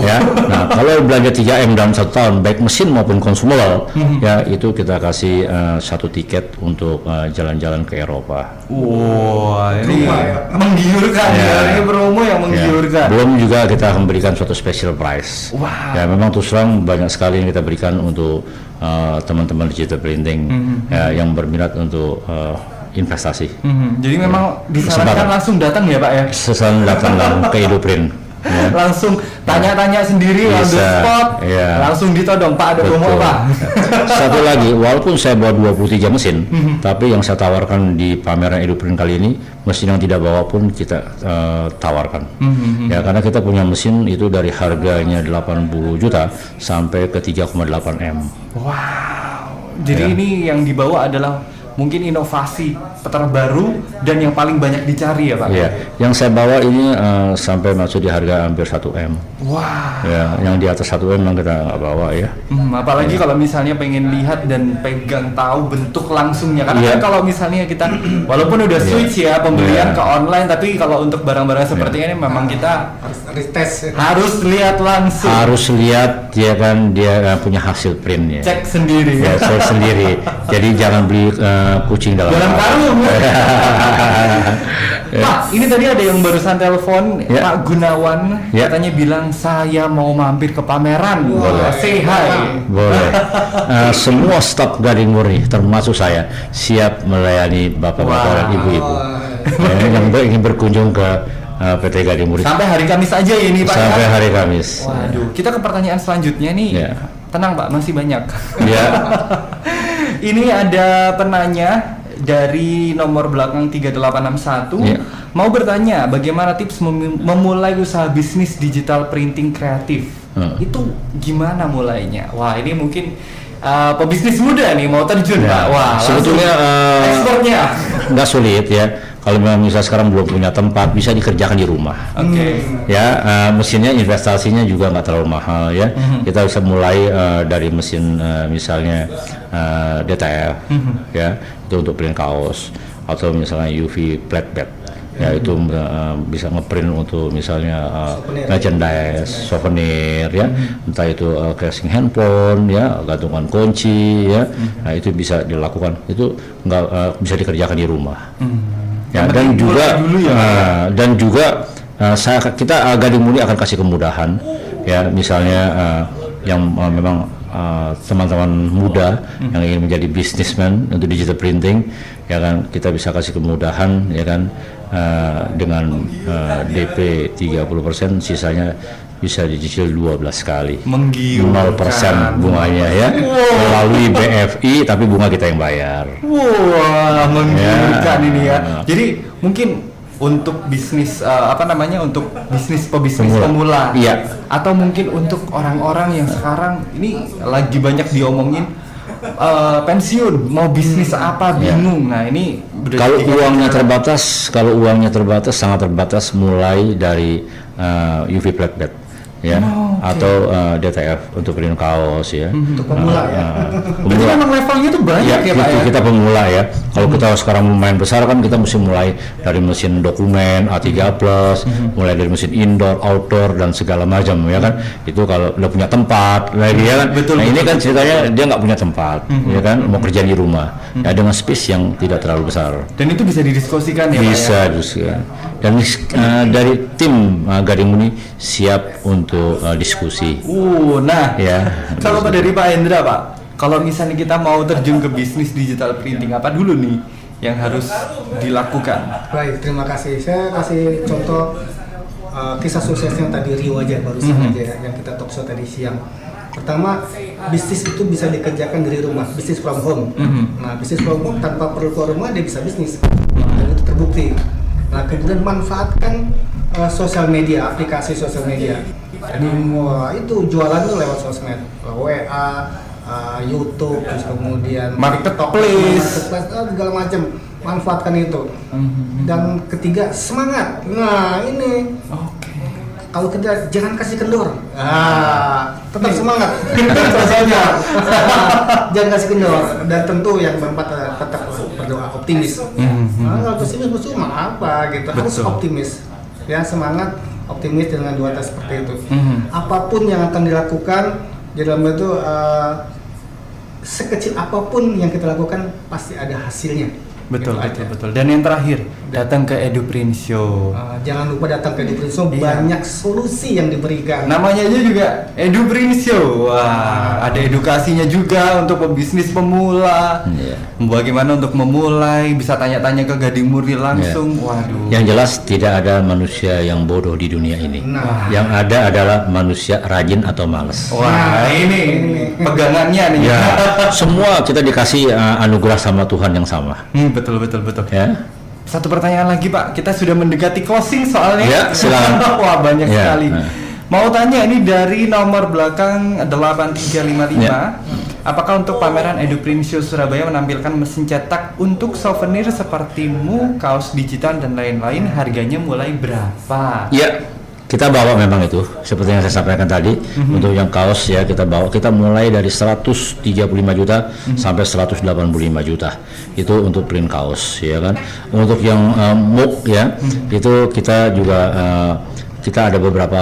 Ya. Nah, kalau belanja 3M dalam 1 tahun, baik mesin maupun consumable, ya itu kita kasih 1 tiket untuk jalan-jalan ke Eropa. Wah, ini menggiurkan ya. Ini promo yang menggiurkan. Belum juga kita akan berikan suatu special price. Ya, memang terus terang banyak sekali yang kita berikan untuk teman-teman digital printing ya, yang berminat untuk investasi. Jadi memang disarankan langsung datang ya Pak ya? Sesaran datang ke EduPrint. Ya. Langsung tanya-tanya sendiri on the spot, langsung ditodong Pak ada promo apa? Satu lagi, walaupun saya bawa 23 mesin, tapi yang saya tawarkan di pameran EduPrint kali ini, mesin yang tidak bawa pun kita tawarkan. Ya, karena kita punya mesin itu dari harganya 80 juta sampai ke 3,8 M. Wow. Jadi ini yang dibawa adalah mungkin inovasi terbaru dan yang paling banyak dicari ya Pak? Iya, yang saya bawa ini sampai masuk di harga hampir 1 M. Wah. Ya, yang di atas 1 M yang kita nggak bawa ya. Apalagi kalau misalnya pengen lihat dan pegang tahu bentuk langsungnya. Karena kan kalau misalnya kita, walaupun udah switch ya pembelian ke online, tapi kalau untuk barang-barang seperti ini memang kita harus lihat langsung. Harus lihat dia kan dia punya hasil printnya. Cek sendiri. Ya, cek sendiri. Jadi jangan beli kucing dalam karung. Pak, ini tadi ada yang barusan telepon Pak Gunawan, katanya bilang saya mau mampir ke pameran. Say hi. Boleh. Semua staf Gading Murni termasuk saya siap melayani bapak-bapak dan ibu-ibu yang ingin berkunjung ke PT Gading Murni. Sampai hari Kamis aja ya ini Pak. Sampai hari Kamis. Waduh, kita ke pertanyaan selanjutnya nih. Tenang Pak, masih banyak. Ini ada penanya dari nomor belakang 3861 mau bertanya bagaimana tips memulai usaha bisnis digital printing kreatif. Itu gimana mulainya? Wah, ini mungkin pebisnis muda nih mau terjun Pak. Wah, sebetulnya ekspornya nggak sulit ya. Kalau memang misalnya sekarang belum punya tempat, bisa dikerjakan di rumah. Ya, mesinnya investasinya juga nggak terlalu mahal ya. Kita bisa mulai dari mesin misalnya DTF, ya itu untuk print kaos, atau misalnya UV flatbed, ya itu bisa ngeprint untuk misalnya merchandise, souvenir, ya entah itu casing handphone, ya gantungan kunci, ya, nah itu bisa dilakukan. Itu nggak bisa dikerjakan di rumah. Ya, dan juga kita Gading Murni akan kasih kemudahan ya, misalnya yang memang teman-teman muda yang ingin menjadi businessman untuk digital printing, ya kan, kita bisa kasih kemudahan, ya kan, dengan DP 30%, sisanya bisa dicicil 12 kali, 0% bunganya ya, melalui BFI, tapi bunga kita yang bayar. Wah, menggiurkan ini ya. Jadi mungkin untuk bisnis untuk bisnis pebisnis pemula. Iya. Atau mungkin untuk orang-orang yang sekarang ini lagi banyak diomongin pensiun, mau bisnis apa bingung. Nah, ini kalau uangnya terbatas, sangat terbatas, mulai dari UV flat bed ya, atau DTF untuk print kaos ya. Untuk pemula ya. Berarti memang levelnya tuh banyak ya, Pak ya? Kita pemula ya. Kalau kita sekarang main besar kan kita mesti mulai dari mesin dokumen A3+, mulai dari mesin indoor, outdoor dan segala macam ya kan. Itu kalau udah punya tempat lagi ya kan. Betul, ini kan ceritanya dia nggak punya tempat ya kan, mau kerja di rumah ya dengan space yang tidak terlalu besar. Dan itu bisa didiskusikan ya, bisa, Pak ya? Bisa. Dan dari tim Gading Murni siap untuk diskusi. Nah, Ya. kalau dari Pak Hendra, Pak, kalau misalnya kita mau terjun ke bisnis digital printing, apa dulu nih yang harus dilakukan? Baik, terima kasih. Saya kasih contoh kisah suksesnya tadi Rio aja barusan aja ya, yang kita talk show tadi siang. Pertama, bisnis itu bisa dikerjakan dari rumah, bisnis from home. Nah, bisnis from home tanpa perlu keluar rumah dia bisa bisnis. Dan itu terbukti. Nah, kemudian manfaatkan sosial media, aplikasi sosial media. Jadi itu jualan tuh lewat sosmed, WA, YouTube, terus kemudian Marketplace, segala macam. Manfaatkan itu. Dan ketiga, semangat. Nah, ini. Kalau kita jangan kasih kendor. Tetap semangat. Jangan kasih kendor. Dan tentu yang keempat tetap berdoa optimis. Kalau pesimis percuma apa gitu. Harus optimis. Ya, semangat, optimis dengan dua tes seperti itu. Apapun yang akan dilakukan di dalam itu sekecil apapun yang kita lakukan pasti ada hasilnya. Betul. Gitu Dan yang terakhir, datang ke EduPrint Show. Jangan lupa datang ke EduPrint Show, banyak solusi yang diberikan. Namanya aja juga EduPrint Show. Wah, ada edukasinya juga untuk pebisnis pemula. Bagaimana untuk memulai, bisa tanya-tanya ke Gading Murni langsung. Waduh. Yang jelas tidak ada manusia yang bodoh di dunia ini. Yang ada adalah manusia rajin atau malas. Wah, ini pegangannya nih. Ya, semua kita dikasih anugerah sama Tuhan yang sama. Betul. Ya. Satu pertanyaan lagi, Pak. Kita sudah mendekati closing soalnya. Ya, silakan. Wah, banyak Ya, sekali. Mau tanya ini dari nomor belakang 8355. Ya. Apakah untuk pameran EduPrint Show Surabaya menampilkan mesin cetak untuk souvenir seperti mug, kaos digital dan lain-lain, harganya mulai berapa? Ya, kita bawa memang itu seperti yang saya sampaikan tadi. Untuk yang kaos ya kita bawa, kita mulai dari 135 juta sampai 185 juta itu untuk print kaos ya kan. Untuk yang mug ya itu kita juga kita ada beberapa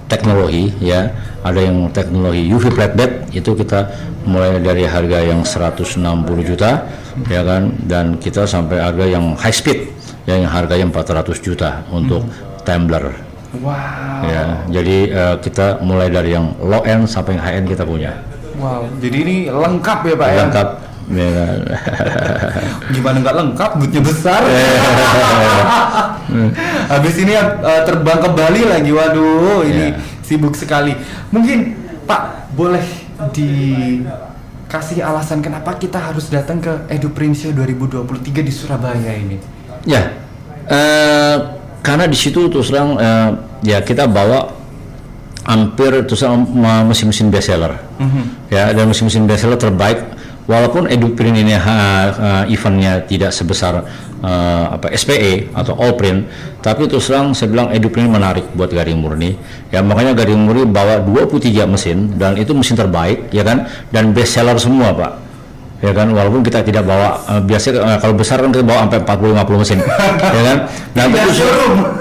teknologi ya, ada yang teknologi UV flat bed itu kita mulai dari harga yang 160 juta ya kan, dan kita sampai harga yang high speed ya, yang harganya 400 juta untuk tumbler. Wow. Ya, jadi kita mulai dari yang low end sampai yang high end kita punya. Wow. Jadi ini lengkap ya, Pak ya? Lengkap. Ya. Gimana nggak lengkap? Bootnya besar. Habis ini terbang ke Bali lagi. Waduh, ini sibuk sekali. Mungkin Pak boleh dikasih alasan kenapa kita harus datang ke EduPrint Show 2023 di Surabaya ini? Ya. Karena di situ terus terang ya kita bawa hampir terus terang mesin-mesin bestseller, ya, dan mesin-mesin bestseller terbaik. Walaupun EduPrint ini eventnya tidak sebesar SPE atau Allprint, tapi terus terang saya bilang EduPrint menarik buat Gading Murni. Ya makanya Gading Murni bawa 23 mesin dan itu mesin terbaik ya kan, dan bestseller semua, Pak. Ya kan, walaupun kita tidak bawa biasanya kalau besar kan kita bawa sampai 40-50 mesin ya kan, nah itu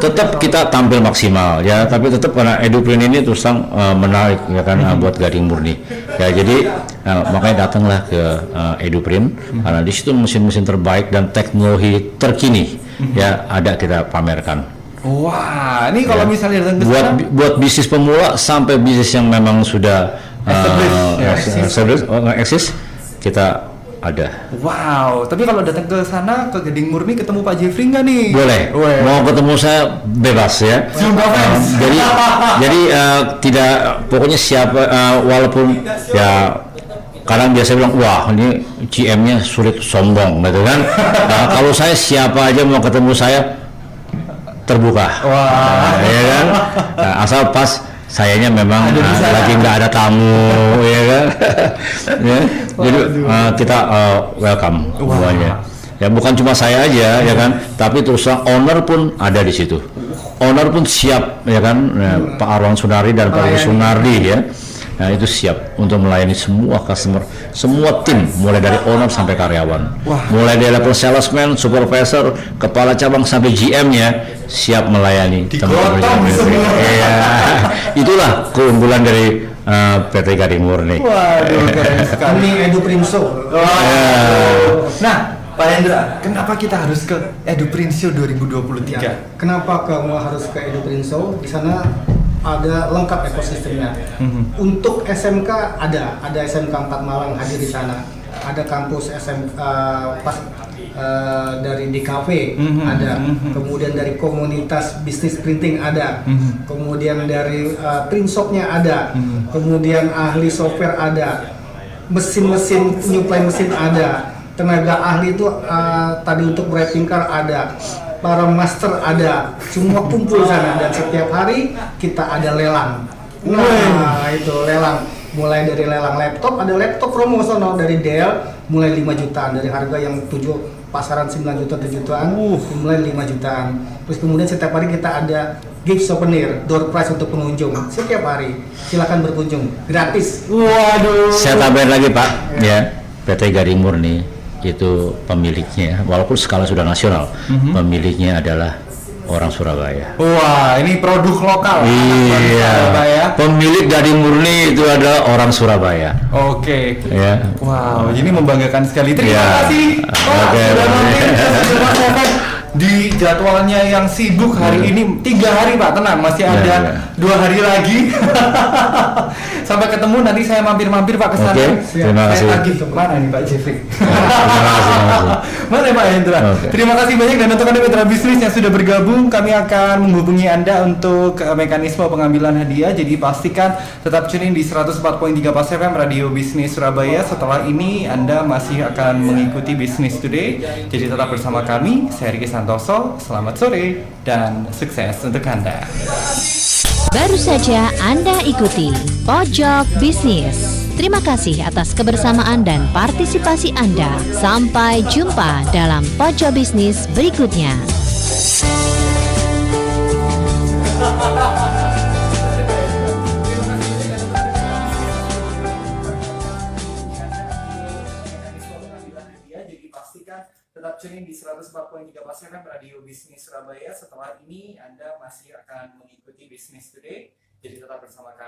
tetap kita tampil maksimal ya, tapi tetap karena EduPrint ini terus terang menarik ya kan buat Gading Murni ya, jadi makanya datanglah ke EduPrint karena di situ mesin-mesin terbaik dan teknologi terkini ya ada kita pamerkan. Wah, ini kalau misalnya datang ke buat bisnis pemula sampai bisnis yang memang sudah eksis, kita ada. Wow, tapi kalau datang ke sana ke Gading Murni ketemu Pak Jeffrey nggak nih? Boleh. Weh. Mau ketemu saya bebas ya. Jadi tidak, pokoknya siapa walaupun ya kadang biasa bilang wah ini GM-nya sulit sombong gitu kan. Nah, kalau saya siapa aja mau ketemu saya terbuka. Wah. Ya kan. Nah, asal pas sayanya memang lagi nggak ada tamu ya kan. Ya. Jadi kita welcome semuanya. Ya bukan cuma saya aja ya kan, tapi terus terang owner pun ada di situ. Owner pun siap ya kan, Pak Arwan Sunardi dan Pak Rudi Sunardi ya. Nah itu siap untuk melayani semua customer, semua tim, mulai dari owner sampai karyawan. Mulai dari level salesman, supervisor, kepala cabang sampai GM-nya siap melayani teman-teman. Iya, itulah keunggulan dari PT Gading Murni. Waduh, keren sekali. Ini Edu Prinso. Nah, Pak Hendra, kenapa kita harus ke EduPrinso 2023? Ya, kenapa kamu harus ke Edu Prinso? Di sana ada lengkap ekosistemnya. Untuk SMK ada SMK 4 Malang hadir di sana. Ada kampus SMK dari DKV ada. Kemudian dari komunitas bisnis printing ada. Kemudian dari print shop-nya ada. Kemudian ahli software ada. Mesin-mesin penyuplai mesin ada. Tenaga ahli itu tadi untuk wrapping car ada. Para master ada, semua kumpul sana dan setiap hari kita ada lelang. Nah, itu lelang. Mulai dari lelang laptop, ada laptop promosional dari Dell mulai 5 jutaan dari harga yang pasaran 9 juta 7 jutaan, mulai 5 jutaan. Terus kemudian setiap hari kita ada gift souvenir, door prize untuk pengunjung setiap hari. Silakan berkunjung, gratis. Waduh. Saya tambahin lagi Pak, ya PT Gading Murni itu pemiliknya, walaupun skala sudah nasional, pemiliknya adalah orang Surabaya. Wah, ini produk lokal. Iya. Surabaya. Pemilik Gading Murni itu adalah orang Surabaya. Oke. Ya. Wow, ini membanggakan sekali. Terima Ya. kasih Pak Oke, sudah Pak. mampir ke Mas Evan di jadwalnya yang sibuk hari ini. 3 hari Pak, tenang, masih ada Ya. 2 hari lagi. Sampai ketemu, nanti saya mampir-mampir Pak ke sana. Oke, terima kasih. Saya tagih kemana nih Pak Jeffrey? Terima kasih. Mana Pak Hendra? Oke. Terima kasih banyak, dan untuk Anda mitra bisnis yang sudah bergabung, kami akan menghubungi Anda untuk mekanisme pengambilan hadiah. Jadi pastikan tetap tune in di 104.3 Pas FM Radio Bisnis Surabaya. Setelah ini Anda masih akan mengikuti Business Today. Jadi tetap bersama kami, saya Riki Santoso. Selamat sore dan sukses untuk Anda. Baru saja Anda ikuti Pojok Bisnis. Terima kasih atas kebersamaan dan partisipasi Anda. Sampai jumpa dalam Pojok Bisnis berikutnya. Jadi pastikan tetap tune in di 104.3 Pas FM Radio Bisnis Surabaya. Setelah ini Anda masih akan mengikuti Business Today. Jadi tetap bersama kami.